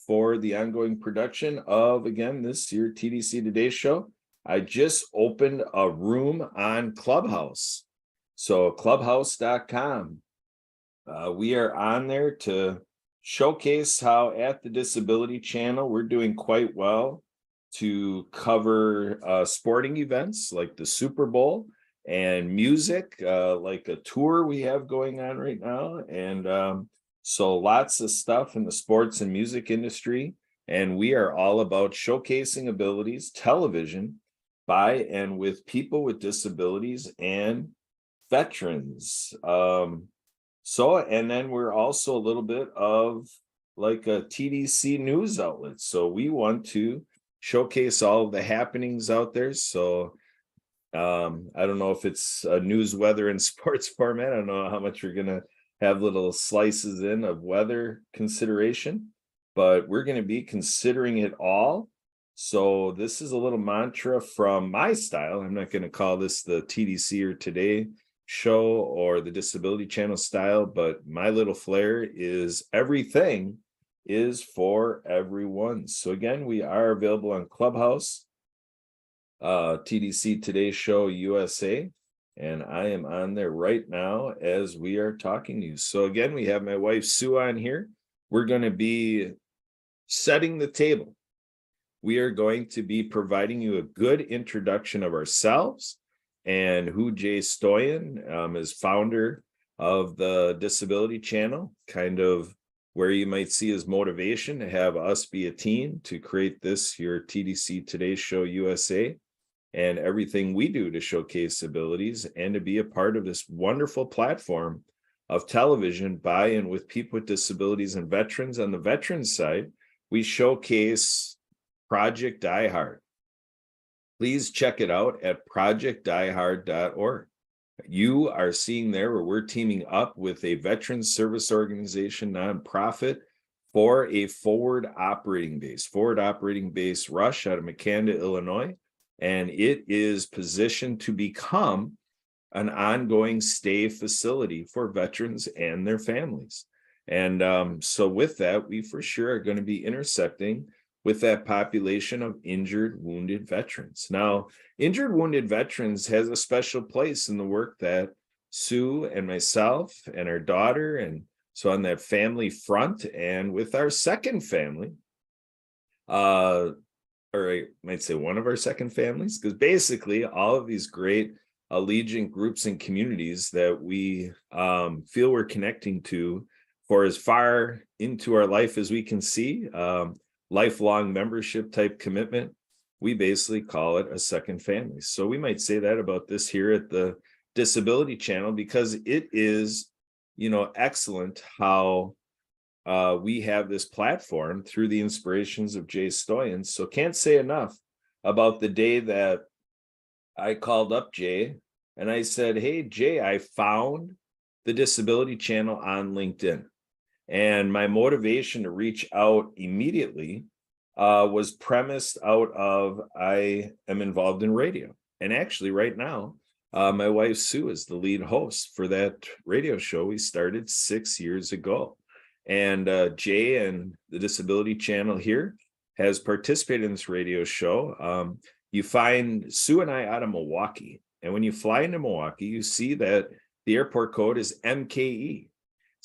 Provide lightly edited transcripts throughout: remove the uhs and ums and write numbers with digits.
for the ongoing production of, again, this year TDC Today Show. I just opened a room on Clubhouse. So clubhouse.com. We are on there to showcase how at the Disability Channel, we're doing quite well to cover sporting events like the Super Bowl and music, like a tour we have going on right now. And so lots of stuff in the sports and music industry. And we are all about showcasing abilities, television, by and with people with disabilities and veterans. And then we're also a little bit of like a TDC news outlet. So we want to showcase all of the happenings out there. So I don't know if it's a news, weather, and sports format. I don't know how much we're going to have little slices in of weather consideration, but we're going to be considering it all. So this is a little mantra from my style. I'm not going to call this the TDC or Today Show or the Disability Channel style, but my little flair is everything is for everyone. So again, we are available on Clubhouse, TDC Today Show USA, and I am on there right now as we are talking to you. So again, we have my wife Sue on here. We're going to be setting the table. We are going to be providing you a good introduction of ourselves and who Jay Stoyan is, founder of the Disability Channel, kind of where you might see his motivation to have us be a team to create this, your TDC Today Show USA, and everything we do to showcase abilities and to be a part of this wonderful platform of television by and with people with disabilities and veterans. On the veterans side, we showcase Project Die Hard. Please check it out at projectdiehard.org. You are seeing there where we're teaming up with a veterans service organization nonprofit for a forward operating base, Rush out of Makanda, Illinois. And it is positioned to become an ongoing stay facility for veterans and their families. And so with that, we for sure are going to be intersecting with that population of injured, wounded veterans. Now, injured, wounded veterans has a special place in the work that Sue and myself and our daughter, and so on that family front, and with our second family, or I might say one of our second families, because basically all of these great allegiant groups and communities that we feel we're connecting to for as far into our life as we can see, lifelong membership type commitment, we basically call it a second family. So we might say that about this here at the Disability Channel, because it is, excellent how we have this platform through the inspirations of Jay Stoyan. So can't say enough about the day that I called up Jay and I said, hey, Jay, I found the Disability Channel on LinkedIn. And my motivation to reach out immediately was premised out of I am involved in radio. And actually right now, my wife Sue is the lead host for that radio show we started 6 years ago. And Jay and the Disability Channel here has participated in this radio show. You find Sue and I out of Milwaukee. And when you fly into Milwaukee, you see that the airport code is MKE.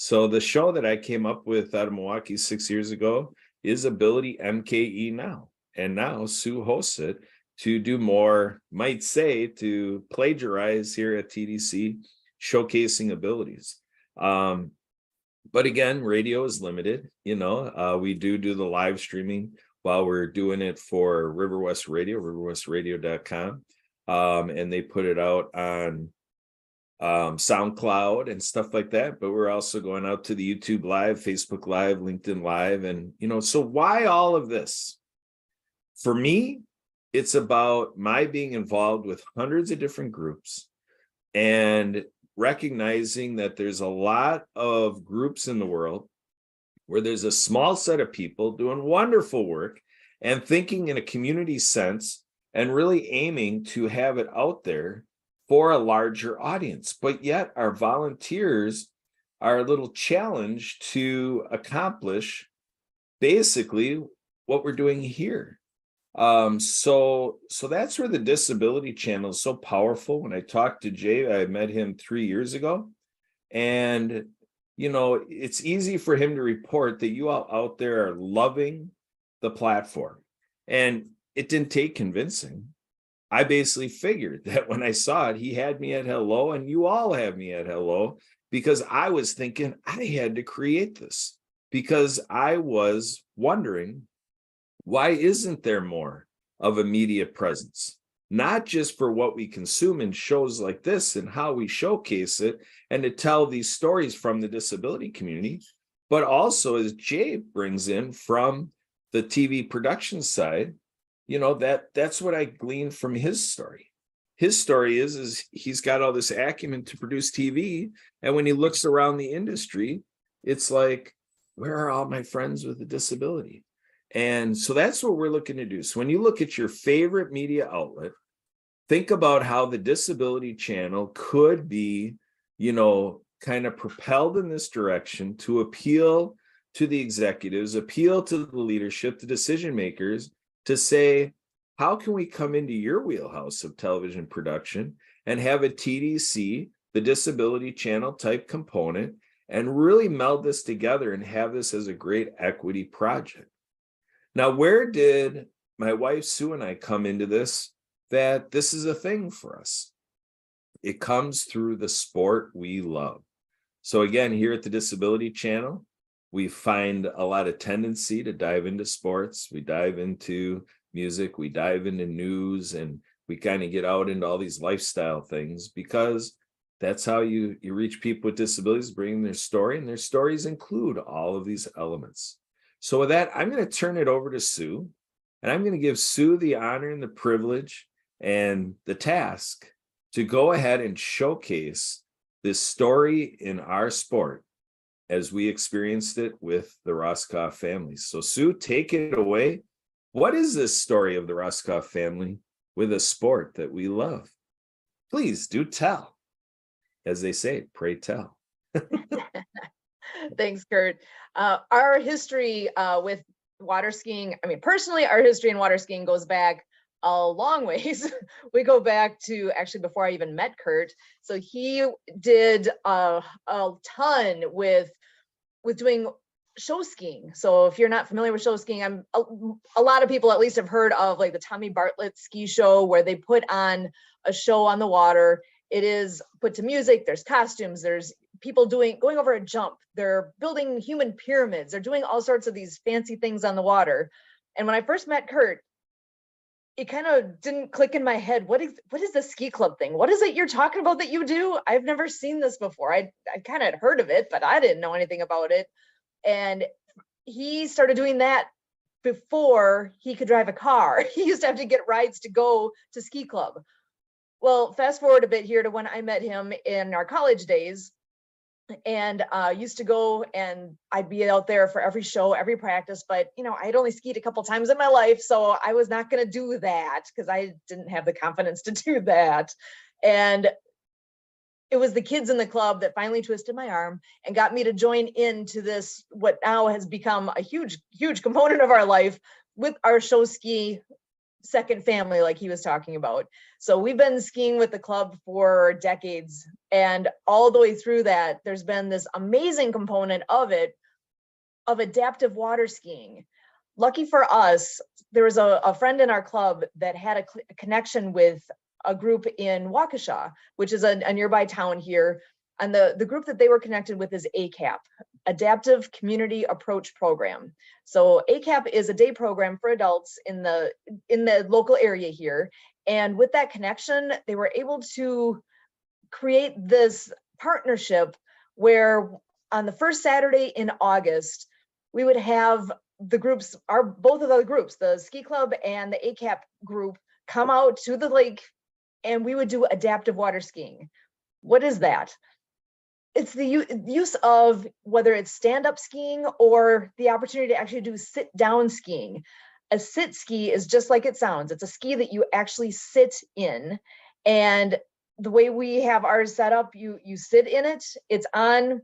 So the show that I came up with out of Milwaukee 6 years ago is Ability MKE now. And now Sue hosts it to do more, might say, to plagiarize here at TDC, showcasing abilities. But again, radio is limited. We do the live streaming while we're doing it for River West Radio, riverwestradio.com. And they put it out on SoundCloud and stuff like that, but we're also going out to the YouTube Live, Facebook Live, LinkedIn Live. And so why all of this? For me, it's about my being involved with hundreds of different groups and recognizing that there's a lot of groups in the world where there's a small set of people doing wonderful work and thinking in a community sense and really aiming to have it out there for a larger audience. But yet our volunteers are a little challenged to accomplish basically what we're doing here. So that's where the disability channel is so powerful. When I talked to Jay, I met him 3 years ago, and it's easy for him to report that you all out there are loving the platform. And it didn't take convincing. I basically figured that when I saw it, he had me at hello, and you all have me at hello, because I was thinking I had to create this, because I was wondering, why isn't there more of a media presence? Not just for what we consume in shows like this and how we showcase it and to tell these stories from the disability community, but also, as Jay brings in from the TV production side, that's what I gleaned from his story. His story is he's got all this acumen to produce TV, and when he looks around the industry, it's like, where are all my friends with a disability? And so that's what we're looking to do. So when you look at your favorite media outlet, think about how the disability channel could be, kind of propelled in this direction to appeal to the executives, appeal to the leadership, the decision makers, to say, how can we come into your wheelhouse of television production and have a TDC, the disability channel type component, and really meld this together and have this as a great equity project? Now, where did my wife Sue and I come into this, that this is a thing for us? It comes through the sport we love. So again, here at the Disability Channel, we find a lot of tendency to dive into sports. We dive into music, we dive into news, and we kind of get out into all these lifestyle things, because that's how you reach people with disabilities, bring their story, and their stories include all of these elements. So with that, I'm going to turn it over to Sue, and I'm going to give Sue the honor and the privilege and the task to go ahead and showcase this story in our sport as we experienced it with the Roscoff family. So Sue, take it away. What is this story of the Roscoff family with a sport that we love? Please do tell. As they say, pray tell. Thanks, Kurt. Our history with water skiing, personally, our history in water skiing goes back a long ways. We go back to actually before I even met Kurt. So he did a ton with doing show skiing. So if you're not familiar with show skiing, a lot of people at least have heard of like the Tommy Bartlett ski show, where they put on a show on the water. It is put to music. There's costumes. There's people going over a jump. They're building human pyramids. They're doing all sorts of these fancy things on the water. And when I first met Kurt, it kind of didn't click in my head. What is the ski club thing? What is it you're talking about that you do? I've never seen this before. I kind of heard of it, but I didn't know anything about it. And he started doing that before he could drive a car. He used to have to get rides to go to ski club. Well, fast forward a bit here to when I met him in our college days, and used to go, and I'd be out there for every show, every practice, but I'd only skied a couple times in my life, so I was not going to do that because I didn't have the confidence to do that. And it was the kids in the club that finally twisted my arm and got me to join into this, what now has become a huge component of our life, with our show ski second family, like he was talking about. So we've been skiing with the club for decades, and all the way through that, there's been this amazing component of it, of adaptive water skiing. Lucky for us, there was a friend in our club that had a connection with a group in Waukesha, which is a nearby town here. And the group that they were connected with is ACAP, Adaptive Community Approach Program. So ACAP is a day program for adults in the local area here. And with that connection, they were able to create this partnership where on the first Saturday in August, we would have the groups, both of the groups, the ski club and the ACAP group, come out to the lake, and we would do adaptive water skiing. What is that? It's the use of, whether it's stand-up skiing or the opportunity to actually do sit-down skiing. A sit ski is just like it sounds. It's a ski that you actually sit in. And the way we have ours set up, you sit in it. It's on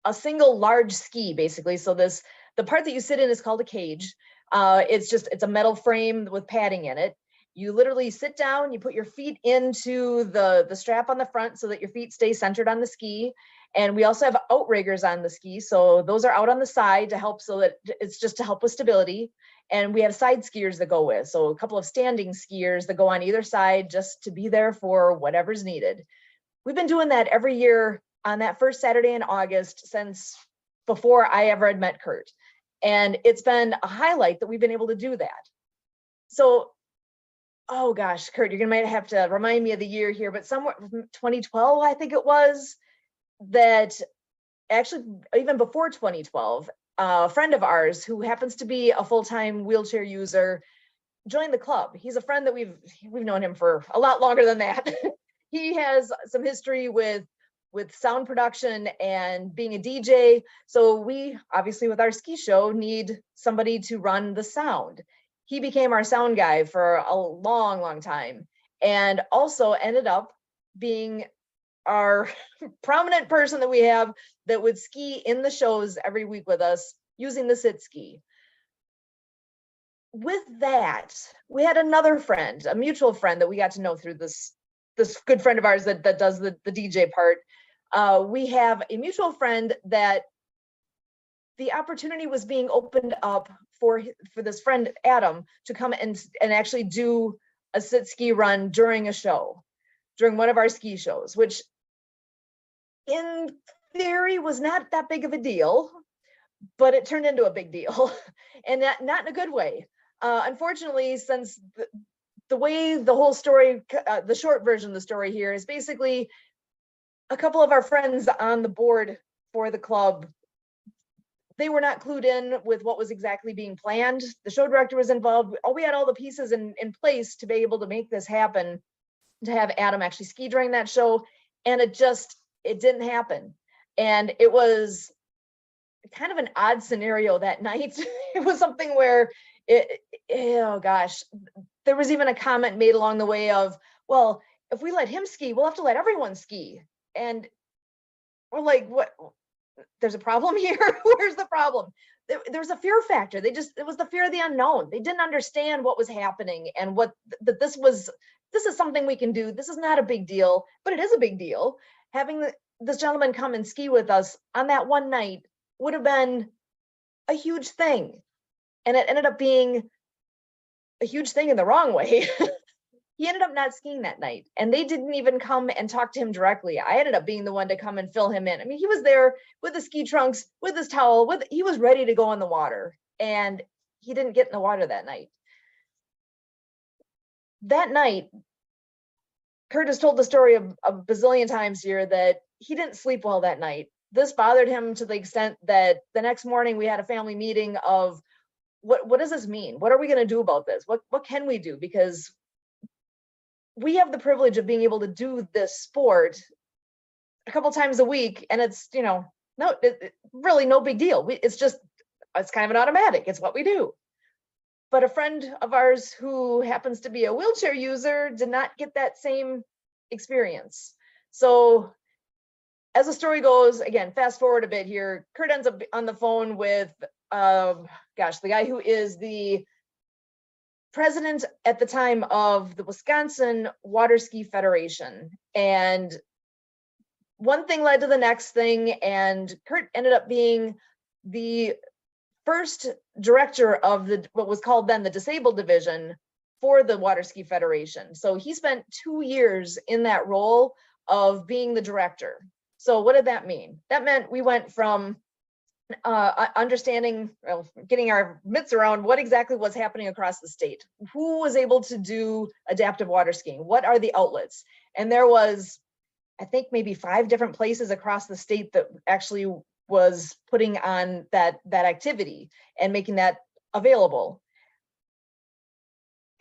a single large ski, basically. So the part that you sit in is called a cage. It's a metal frame with padding in it. You literally sit down, you put your feet into the strap on the front so that your feet stay centered on the ski. And we also have outriggers on the ski. So those are out on the side to help, so that it's just to help with stability. And we have side skiers that go with. So a couple of standing skiers that go on either side just to be there for whatever's needed. We've been doing that every year on that first Saturday in August since before I ever had met Kurt. And it's been a highlight that we've been able to do that. So, oh gosh, Kurt, you're gonna might have to remind me of the year here, but somewhere 2012, I think it was, that actually even before 2012, a friend of ours who happens to be a full-time wheelchair user joined the club. He's a friend that we've known him for a lot longer than that. He has some history with sound production and being a DJ. So we obviously, with our ski show, need somebody to run the sound. He became our sound guy for a long time, and also ended up being our prominent person that we have that would ski in the shows every week with us using the sit ski. With that, we had another friend, a mutual friend that we got to know through this good friend of ours that does the DJ part. We have a mutual friend that the opportunity was being opened up for this friend Adam to come and actually do a sit ski run during a show, during one of our ski shows, which in theory was not that big of a deal, but it turned into a big deal, and not in a good way. Unfortunately, since the way the whole story, the short version of the story here is basically a couple of our friends on the board for the club, they were not clued in with what was exactly being planned. The show director was involved. We had all the pieces in place to be able to make this happen, to have Adam actually ski during that show, and it didn't happen. And it was kind of an odd scenario that night. It was something where oh gosh, there was even a comment made along the way of, well, if we let him ski, we'll have to let everyone ski. And we're like, what? There's a problem here. Where's the problem? There's a fear factor. It was the fear of the unknown. They didn't understand what was happening, and that this is something we can do. This is not a big deal, but it is a big deal. Having this gentleman come and ski with us on that one night would have been a huge thing. And it ended up being a huge thing in the wrong way. He ended up not skiing that night, and they didn't even come and talk to him directly. I ended up being the one to come and fill him in. I mean, he was there with the ski trunks, with his towel, he was ready to go in the water, and he didn't get in the water that night. That night, Kurt has told the story a bazillion times here that he didn't sleep well that night. This bothered him to the extent that the next morning we had a family meeting of, what does this mean? What are we going to do about this? What can we do? Because we have the privilege of being able to do this sport a couple times a week, and it's, really no big deal. It's kind of an automatic. It's what we do. But a friend of ours who happens to be a wheelchair user did not get that same experience. So as the story goes, again, fast forward a bit here, Kurt ends up on the phone with, the guy who is the president at the time of the Wisconsin Water Ski Federation. And one thing led to the next thing, and Kurt ended up being the first director of what was called then the disabled division for the Water Ski Federation. So he spent 2 years in that role of being the director. So what did that mean? That meant we went from understanding, getting our mitts around what exactly was happening across the state. Who was able to do adaptive water skiing? What are the outlets? And there was, I think, maybe 5 different places across the state that actually was putting on that activity and making that available.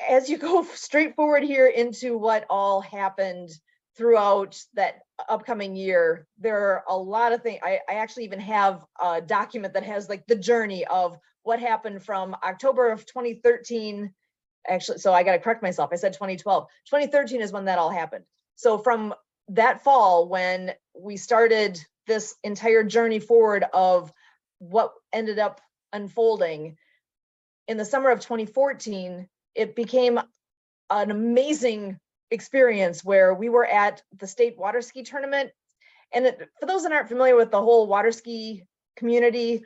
As you go straight forward here into what all happened throughout that upcoming year, there are a lot of things. I actually even have a document that has like the journey of what happened from October of 2013. Actually, so I got to correct myself. I said 2012. 2013 is when that all happened. So from that fall, when we started this entire journey forward of what ended up unfolding. In the summer of 2014, it became an amazing experience where we were at the state water ski tournament. And for those that aren't familiar with the whole water ski community,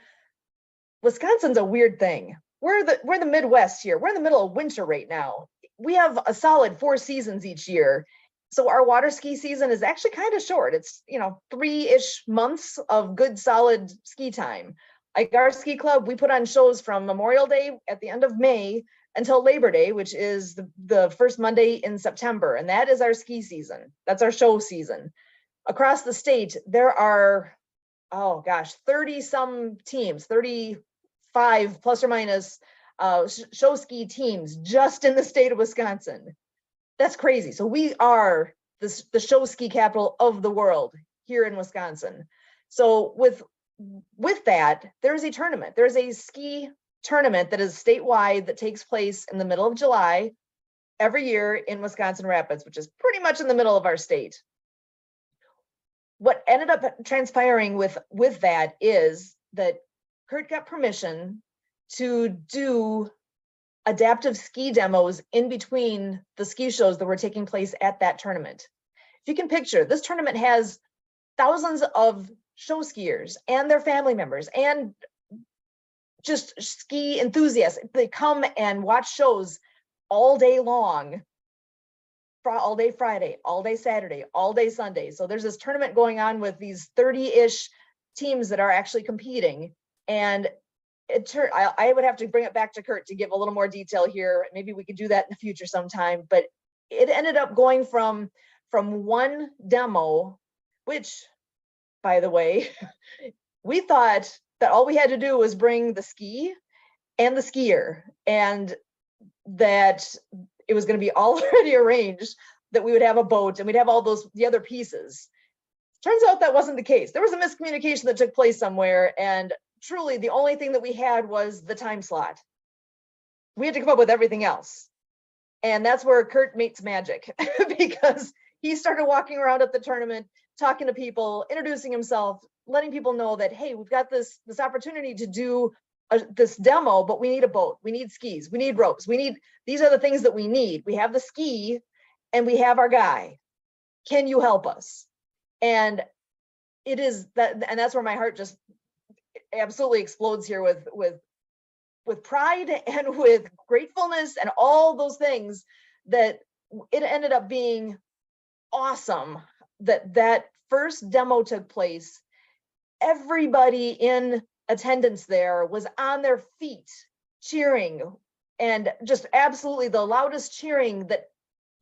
Wisconsin's a weird thing. We're the Midwest here. We're in the middle of winter right now. We have a solid 4 seasons each year. So our water ski season is actually kind of short. It's, 3-ish months of good solid ski time. Like our ski club, we put on shows from Memorial Day at the end of May until Labor Day, which is the first Monday in September. And that is our ski season. That's our show season. Across the state, there are, 30 some teams, 35 plus or minus show ski teams just in the state of Wisconsin. That's crazy. So we are the show ski capital of the world here in Wisconsin. So with that, there's a tournament. There's a ski tournament that is statewide that takes place in the middle of July every year in Wisconsin Rapids, which is pretty much in the middle of our state. What ended up transpiring with that is that Kurt got permission to do adaptive ski demos in between the ski shows that were taking place at that tournament. If you can picture, this tournament has thousands of show skiers and their family members and just ski enthusiasts. They come and watch shows all day long, all day Friday, all day Saturday, all day Sunday. So there's this tournament going on with these 30-ish teams that are actually competing. And I would have to bring it back to Kurt to give a little more detail here. Maybe we could do that in the future sometime. But it ended up going from one demo, which, by the way, we thought that all we had to do was bring the ski and the skier, and that it was going to be already arranged that we would have a boat and we'd have all the other pieces. Turns out that wasn't the case. There was a miscommunication that took place somewhere, and truly the only thing that we had was the time slot. We had to come up with everything else. And that's where Kurt meets magic because he started walking around at the tournament, talking to people, introducing himself, letting people know that, hey, we've got this opportunity to do this demo, but we need a boat, we need skis, we need ropes, these are the things that we need. We have the ski and we have our guy. Can you help us? And it is that, and that's where my heart just absolutely explodes here with pride and with gratefulness and all those things, that it ended up being awesome that first demo took place. Everybody in attendance there was on their feet cheering, and just absolutely the loudest cheering that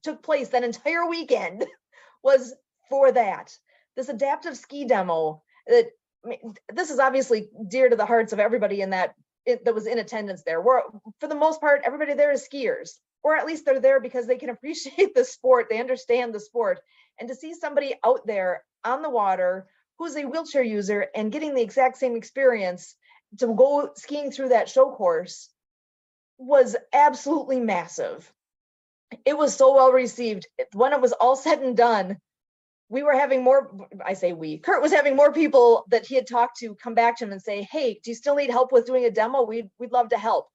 took place that entire weekend was for this adaptive ski demo. This is obviously dear to the hearts of everybody that was in attendance there. For the most part, everybody there is skiers, or at least they're there because they can appreciate the sport, they understand the sport. And to see somebody out there on the water who's a wheelchair user and getting the exact same experience to go skiing through that show course was absolutely massive. It was so well received. When it was all said and done, we were having more, Kurt was having more people that he had talked to come back to him and say, hey, do you still need help with doing a demo? We'd love to help.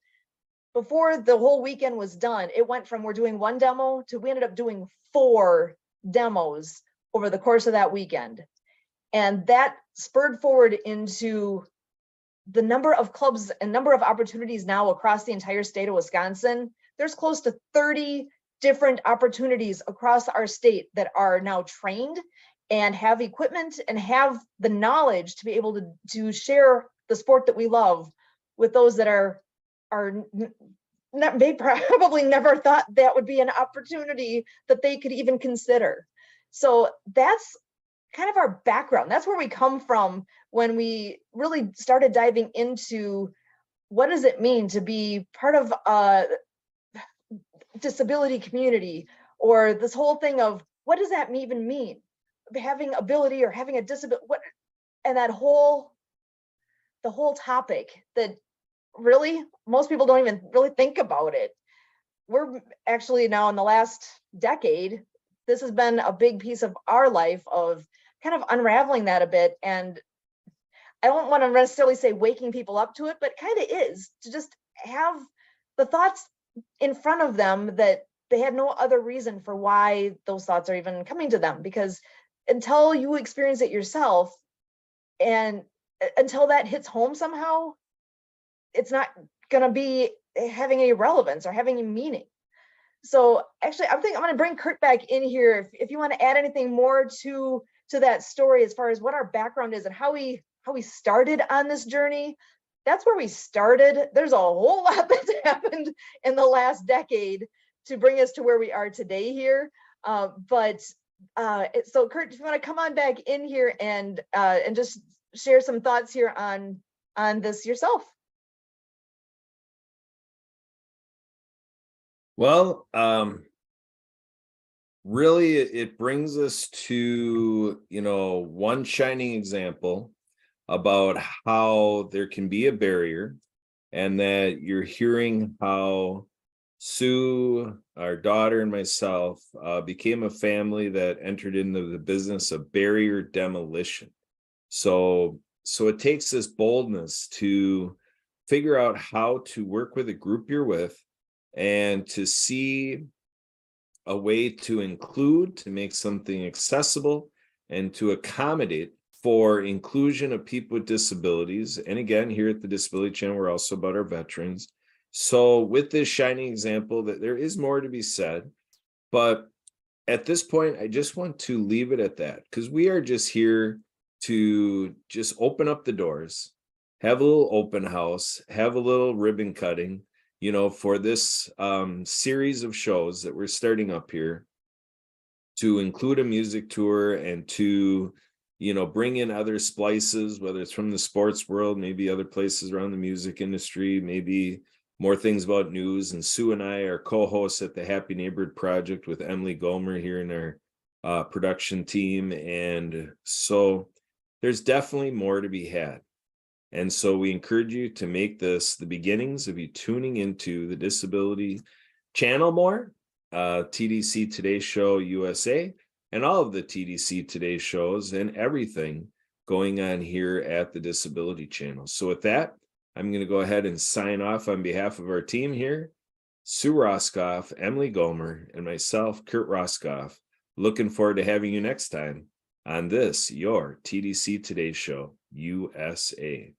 Before the whole weekend was done, it went from we're doing one demo to we ended up doing 4 demos over the course of that weekend. And that spurred forward into the number of clubs and number of opportunities now across the entire state of Wisconsin. There's close to 30 different opportunities across our state that are now trained and have equipment and have the knowledge to be able to share the sport that we love with those that are not, they probably never thought that would be an opportunity that they could even consider. So that's kind of our background. That's where we come from when we really started diving into what does it mean to be part of a disability community, or this whole thing of what does that even mean? Having ability or having a disability, and the whole topic that really most people don't even really think about it. We're actually now in the last decade, this has been a big piece of our life of kind of unraveling that a bit. And I don't want to necessarily say waking people up to it, but kind of is, to just have the thoughts in front of them that they had no other reason for why those thoughts are even coming to them. Because until you experience it yourself, and until that hits home somehow, it's not going to be having any relevance or having any meaning. So actually, I think I'm going to bring Kurt back in here if you want to add anything more to that story as far as what our background is and how we started on this journey. That's where we started. There's a whole lot that's happened in the last decade to bring us to where we are today here. So Kurt, if you want to come on back in here and just share some thoughts here on this yourself. Well, really, it brings us to, one shining example about how there can be a barrier, and that you're hearing how Sue, our daughter, and myself became a family that entered into the business of barrier demolition. So it takes this boldness to figure out how to work with a group you're with and to see a way to include, to make something accessible, and to accommodate for inclusion of people with disabilities. And again, here at the Disability Channel, we're also about our veterans. So with this shining example, that there is more to be said, but at this point, I just want to leave it at that, because we are just here to just open up the doors, have a little open house, have a little ribbon cutting, for this series of shows that we're starting up here, to include a music tour and to, bring in other splices, whether it's from the sports world, maybe other places around the music industry, maybe more things about news. And Sue and I are co-hosts at the Happy Neighborhood Project with Emily Gomer here in our production team. And so there's definitely more to be had. And so we encourage you to make this the beginnings of you tuning into the Disability Channel more, TDC Today Show USA, and all of the TDC Today shows and everything going on here at the Disability Channel. So with that, I'm going to go ahead and sign off on behalf of our team here, Sue Roskoff, Emily Gomer, and myself, Kurt Roskoff. Looking forward to having you next time on this, your TDC Today Show USA.